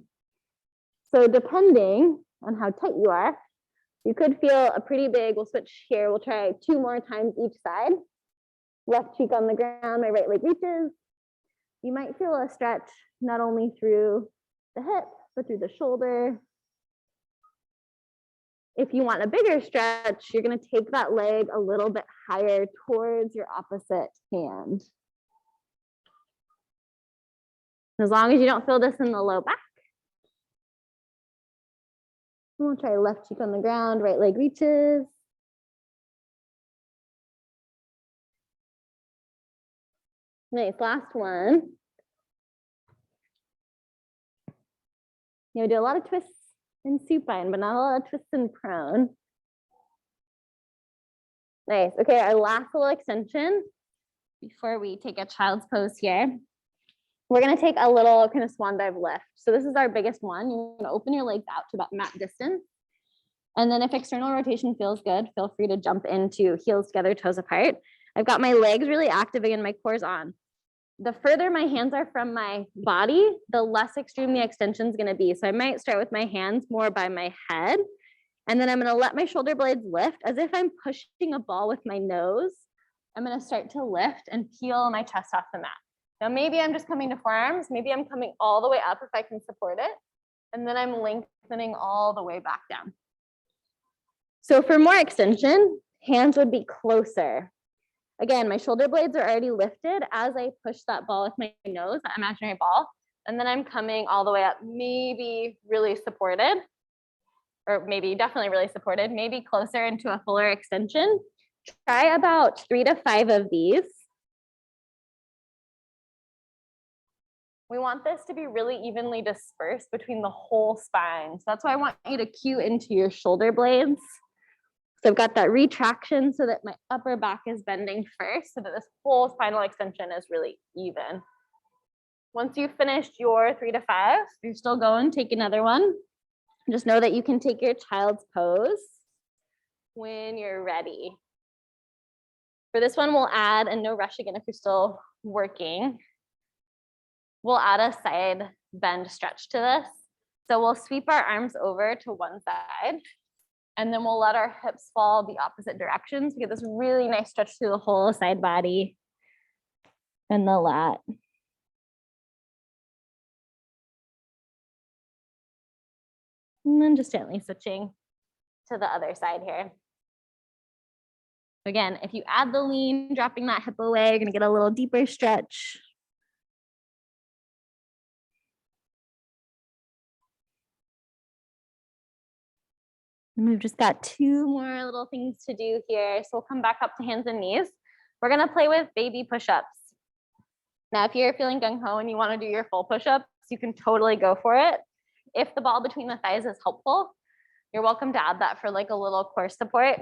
So depending on how tight you are, you could feel a pretty big, we'll switch here, we'll try 2 more times each side. Left cheek on the ground, my right leg reaches. You might feel a stretch not only through the hip, but through the shoulder. If you want a bigger stretch, you're gonna take that leg a little bit higher towards your opposite hand. As long as you don't feel this in the low back. We'll try left cheek on the ground, right leg reaches. Nice, last one. You do a lot of twists in supine, but not a lot of twists in prone. Nice, okay, our last little extension before we take a child's pose here. We're gonna take a little kind of swan dive lift. So this is our biggest one. You're gonna open your legs out to about mat distance. And then if external rotation feels good, feel free to jump into heels together, toes apart. I've got my legs really active and my core's on. The further my hands are from my body, the less extreme the extension is gonna be. So I might start with my hands more by my head. And then I'm gonna let my shoulder blades lift as if I'm pushing a ball with my nose. I'm gonna start to lift and peel my chest off the mat. Now, maybe I'm just coming to forearms. Maybe I'm coming all the way up if I can support it. And then I'm lengthening all the way back down. So for more extension, hands would be closer. Again, my shoulder blades are already lifted as I push that ball with my nose, that imaginary ball. And then I'm coming all the way up, maybe really supported, or maybe definitely really supported, maybe closer into a fuller extension. Try about 3 to 5 of these. We want this to be really evenly dispersed between the whole spine. So that's why I want you to cue into your shoulder blades. So I've got that retraction so that my upper back is bending first so that this whole spinal extension is really even. Once you've finished your 3 to 5, if you're still going, take another one. Just know that you can take your child's pose when you're ready. For this one, we'll add, and no rush again if you're still working, we'll add a side bend stretch to this. So we'll sweep our arms over to one side, and then we'll let our hips fall the opposite directions. We get this really nice stretch through the whole side body and the lat. And then just gently switching to the other side here. Again, if you add the lean, dropping that hip away, you're gonna get a little deeper stretch. And we've just got 2 more little things to do here. So we'll come back up to hands and knees. We're gonna play with baby push-ups. Now, if you're feeling gung-ho and you wanna do your full push-ups, you can totally go for it. If the ball between the thighs is helpful, you're welcome to add that for like a little core support.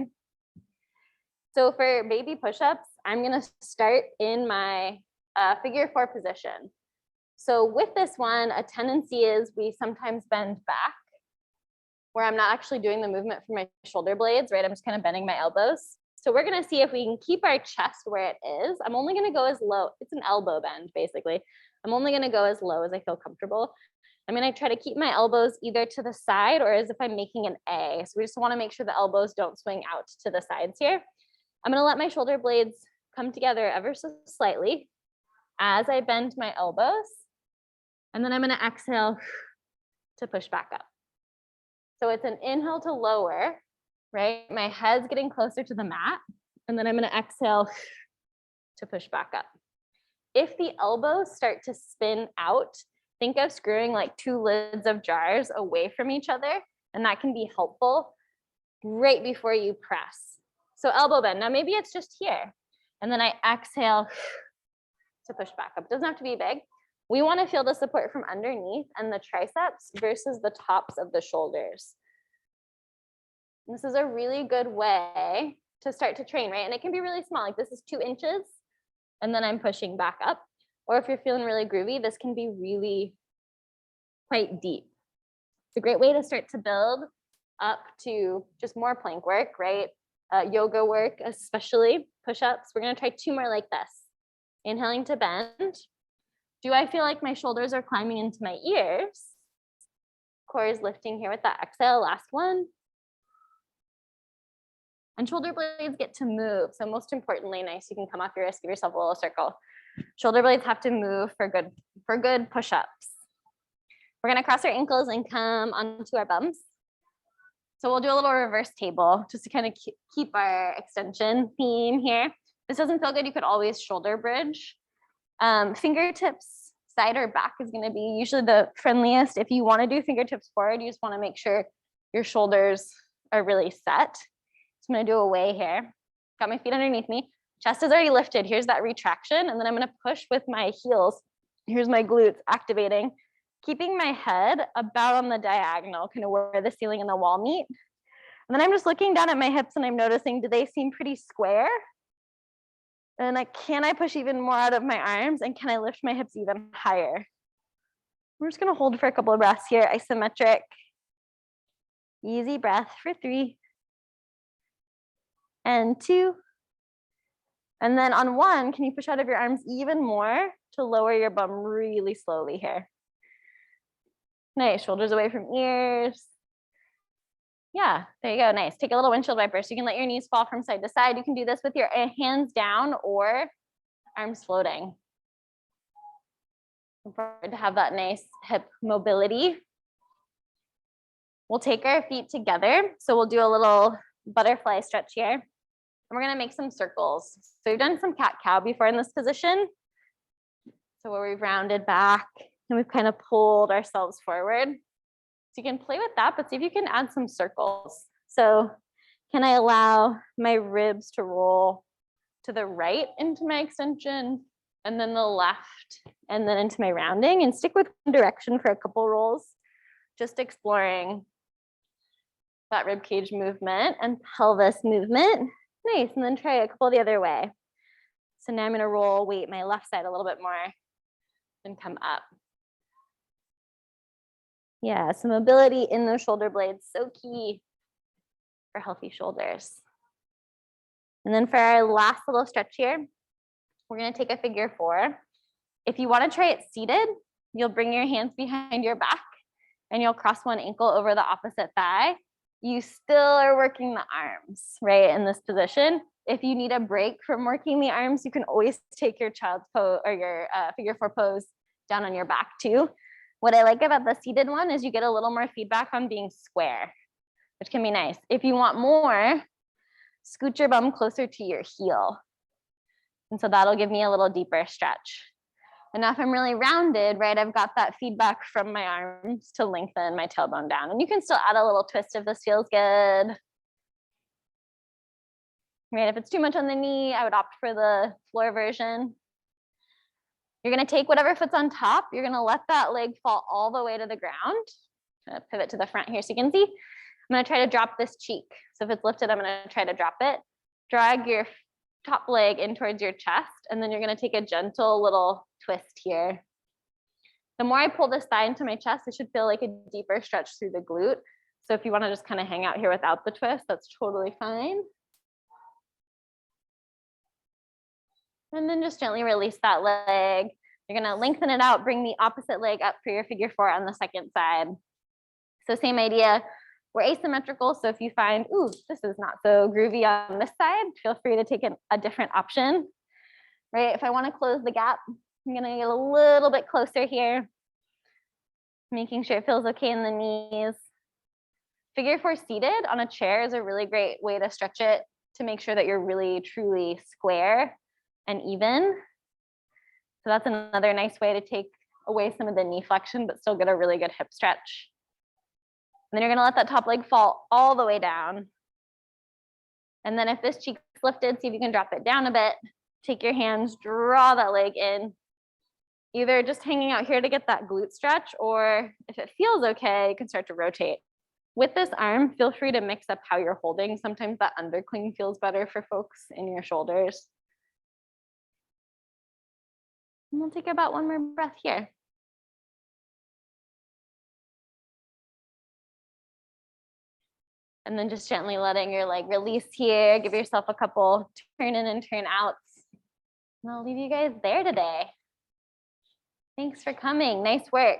So for baby push-ups, I'm gonna start in my figure 4 position. So with this one, a tendency is we sometimes bend back where I'm not actually doing the movement for my shoulder blades, right? I'm just kind of bending my elbows. So we're gonna see if we can keep our chest where it is. I'm only gonna go as low, it's an elbow bend basically. I'm only gonna go as low as I feel comfortable. I'm gonna try to keep my elbows either to the side or as if I'm making an A. So we just wanna make sure the elbows don't swing out to the sides here. I'm gonna let my shoulder blades come together ever so slightly as I bend my elbows. And then I'm gonna exhale to push back up. So it's an inhale to lower, right? My head's getting closer to the mat. And then I'm gonna exhale to push back up. If the elbows start to spin out, think of screwing like 2 lids of jars away from each other. And that can be helpful right before you press. So elbow bend, now maybe it's just here. And then I exhale to push back up. It doesn't have to be big. We want to feel the support from underneath and the triceps versus the tops of the shoulders. This is a really good way to start to train, right? And it can be really small, like this is 2 inches, and then I'm pushing back up. Or if you're feeling really groovy, this can be really quite deep. It's a great way to start to build up to just more plank work, right? Yoga work, especially push-ups. We're gonna try 2 more like this. Inhaling to bend. Do I feel like my shoulders are climbing into my ears? Core is lifting here with that exhale, last one. And shoulder blades get to move. So most importantly, nice, you can come off your wrist, give yourself a little circle. Shoulder blades have to move for good push-ups. We're gonna cross our ankles and come onto our bums. So we'll do a little reverse table just to kind of keep our extension theme here. If this doesn't feel good, you could always shoulder bridge. Fingertips side or back is gonna be usually the friendliest. If you wanna do fingertips forward, you just wanna make sure your shoulders are really set. So I'm gonna do a way here. Got my feet underneath me. Chest is already lifted. Here's that retraction. And then I'm gonna push with my heels. Here's my glutes activating, keeping my head about on the diagonal, kind of where the ceiling and the wall meet. And then I'm just looking down at my hips and I'm noticing, do they seem pretty square? And can I push even more out of my arms? And can I lift my hips even higher? We're just gonna hold for a couple of breaths here, isometric. Easy breath for 3. And 2. And then on 1, can you push out of your arms even more to lower your bum really slowly here? Nice, shoulders away from ears. Yeah, there you go, nice. Take a little windshield wiper so you can let your knees fall from side to side. You can do this with your hands down or arms floating. Important to have that nice hip mobility. We'll take our feet together. So we'll do a little butterfly stretch here. And we're gonna make some circles. So we've done some cat-cow before in this position. So where we've rounded back and we've kind of pulled ourselves forward. So you can play with that, but see if you can add some circles. So can I allow my ribs to roll to the right into my extension and then the left and then into my rounding, and stick with one direction for a couple rolls, just exploring that rib cage movement and pelvis movement. Nice, and then try a couple the other way. So now I'm gonna roll, weight my left side a little bit more and come up. Yeah, some mobility in those shoulder blades, so key for healthy shoulders. And then for our last little stretch here, we're gonna take a figure 4. If you wanna try it seated, you'll bring your hands behind your back and you'll cross one ankle over the opposite thigh. You still are working the arms, right, in this position. If you need a break from working the arms, you can always take your child's pose or your figure 4 pose down on your back too. What I like about the seated one is you get a little more feedback on being square, which can be nice. If you want more, scoot your bum closer to your heel. And so that'll give me a little deeper stretch. And now if I'm really rounded, right, I've got that feedback from my arms to lengthen my tailbone down. And you can still add a little twist if this feels good. Right, if it's too much on the knee, I would opt for the floor version. You're gonna take whatever foot's on top, you're gonna let that leg fall all the way to the ground. I'm gonna pivot to the front here so you can see. I'm gonna try to drop this cheek. So if it's lifted, I'm gonna try to drop it. Drag your top leg in towards your chest, and then you're gonna take a gentle little twist here. The more I pull this thigh into my chest, it should feel like a deeper stretch through the glute. So if you wanna just kind of hang out here without the twist, that's totally fine. And then just gently release that leg. You're gonna lengthen it out, bring the opposite leg up for your figure 4 on the second side. So same idea, we're asymmetrical. So if you find, ooh, this is not so groovy on this side, feel free to take a different option, right? If I wanna close the gap, I'm gonna get a little bit closer here, making sure it feels okay in the knees. Figure 4 seated on a chair is a really great way to stretch it to make sure that you're really truly square and even. So that's another nice way to take away some of the knee flexion, but still get a really good hip stretch. And then you're gonna let that top leg fall all the way down. And then if this cheek's lifted, see if you can drop it down a bit. Take your hands, draw that leg in. Either just hanging out here to get that glute stretch, or if it feels okay, you can start to rotate. With this arm, feel free to mix up how you're holding. Sometimes that undercling feels better for folks in your shoulders. And we'll take about one more breath here. And then just gently letting your leg release here. Give yourself a couple turn in and turn outs. And I'll leave you guys there today. Thanks for coming. Nice work.